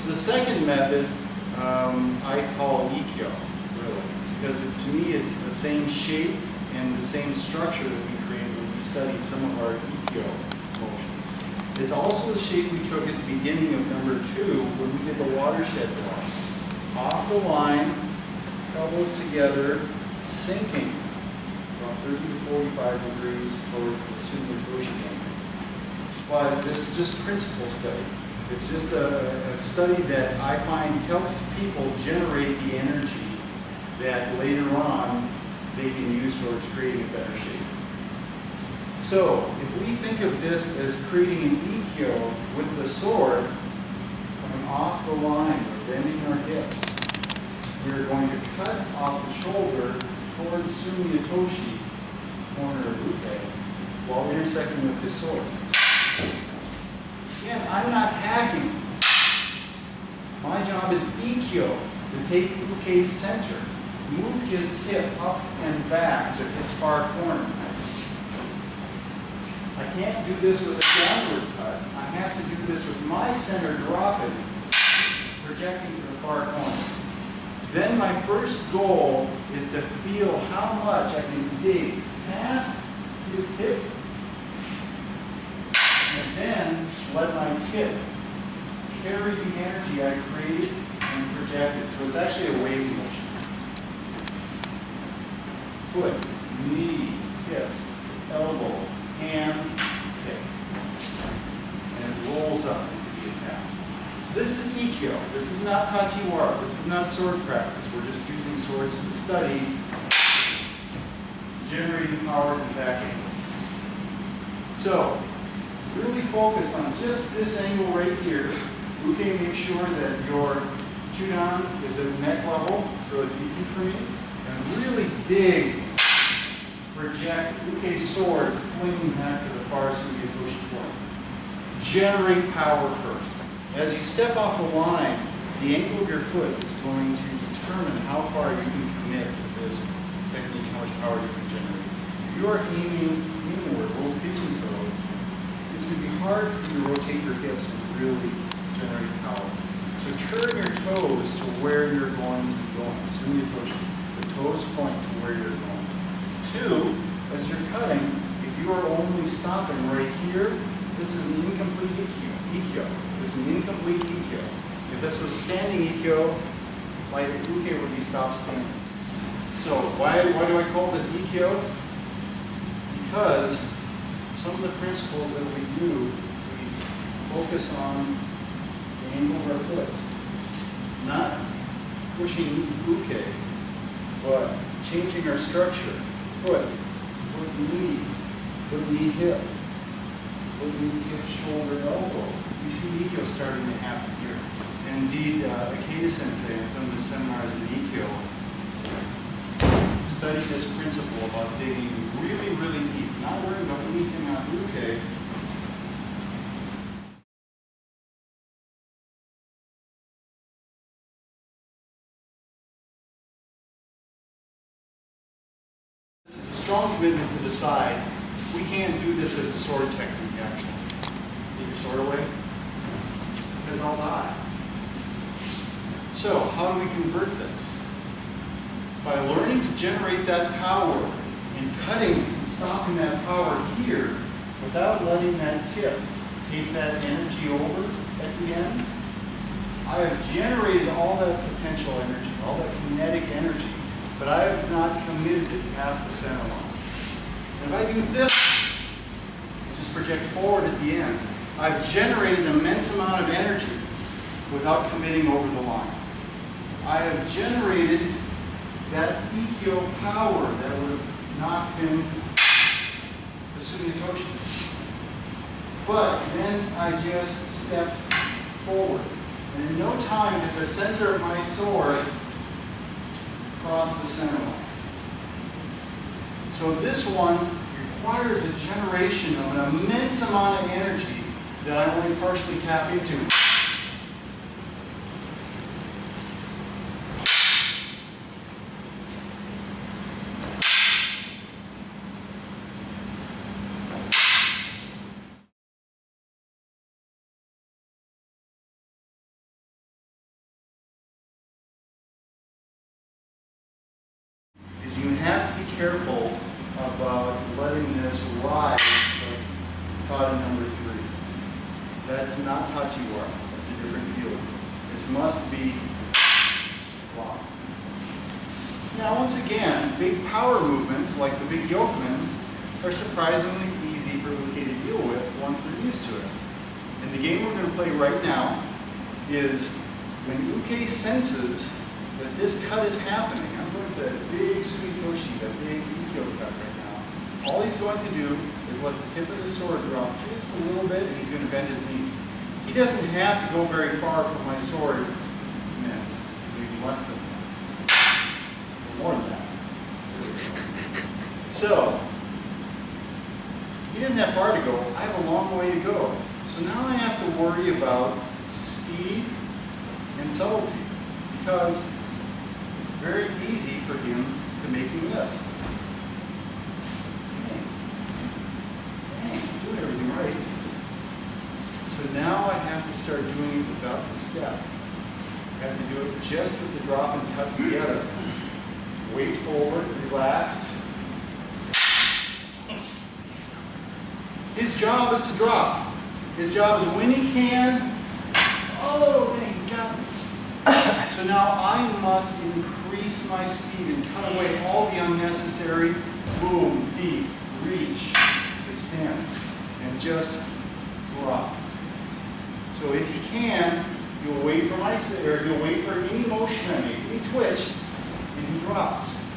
So the second method I call Ikkyo, really, because to me it's the same shape and the same structure that we create when we study some of our Ikkyo motions. It's also the shape we took at the beginning of number 2 when we did the watershed blocks. Off the line, elbows together, sinking about 30 to 45 degrees towards the Sumitoshi angle. But this is just principle study. It's just a study that I find helps people generate the energy that later on they can use towards creating a better shape. So, if we think of this as creating an Ikkyo with the sword, coming off the line, we're bending our hips. We're going to cut off the shoulder towards Sumitoshi, corner of Uke, while intersecting with his sword. Again, I'm not hacking. My job is Ikkyo, to take Uke's center, move his tip up and back to his far corner. I can't do this with a downward cut. I have to do this with my center dropping, projecting to the far corner. Then my first goal is to feel how much I can dig past his tip, and then let my tip carry the energy I created and project it. So it's actually a wave motion. Foot, knee, hips, elbow, hand, tip. And it rolls up into the attack. So this is Ikkyo. This is not Tachiwara. This is not sword practice. We're just using swords to study generating power in the back angle. So, really focus on just this angle right here. Uke, make sure that your chudan is at neck level, so it's easy for me. And really dig, project Uke's sword, flinging back to the far Sumitoshi point. Generate power first. As you step off the line, the ankle of your foot is going to determine how far you can commit to this technique, how much power you can generate. If you are aiming inward, little pigeon toe, it's going to be hard for you to rotate your hips and really generate power. So turn your toes to where you're going to be going. Sumitoshi. The toes point to where you're going. 2, as you're cutting, if you are only stopping right here, this is an incomplete Ikkyo. This is an incomplete Ikkyo. If this was standing Ikkyo, my Uke would be stopped standing. So why do I call this Ikkyo? Because some of the principles that we do, we focus on the angle of our foot. Not pushing Uke, but changing our structure. Foot knee, hip, foot knee, hip, shoulder, elbow. You see Ikkyo starting to happen here. And indeed, Aikido Sensei in some of the seminars in Ikkyo study this principle about digging really, really deep, not worrying about anything on Uke. This is a strong commitment to decide we can't do this as a sword technique, actually. Get your sword away, because I'll die. So, how do we convert this? By learning to generate that power and cutting and stopping that power here without letting that tip take that energy over at the end, I have generated all that potential energy, all that kinetic energy, but I have not committed it past the center line. And if I do this, just project forward at the end, I've generated an immense amount of energy without committing over the line. I have generated that Ikkyo power that would have knocked him to Sumitoshi. But then I just stepped forward. And in no time did the center of my sword cross the center line. So this one requires a generation of an immense amount of energy that I only partially tap into. Tachiwara. That's a different feeling. This must be block. Now, once again, big power movements like the big yokemans are surprisingly easy for Uke to deal with once they're used to it. And the game we're going to play right now is when Uke senses that this cut is happening. I'm going for that big sumikoshi, that big Ikkyo cut right now. All he's going to do is let the tip of the sword drop just a little bit, and he's going to bend his knees. He doesn't have to go very far from my sword to miss. Maybe less than that. Or more than that. So, he doesn't have far to go. I have a long way to go. So now I have to worry about speed and subtlety, because it's very easy for him to make me miss. I'm doing everything right. So now I have to start doing it without the step. I have to do it just with the drop and cut together. Weight forward, relaxed. His job is to drop. His job is when he can, oh, dang, he got me. So now I must increase my speed and cut away all the unnecessary boom, deep, reach, extend, and just drop. So if he can, he'll wait for he'll wait for any motion I make, any twitch, and he drops.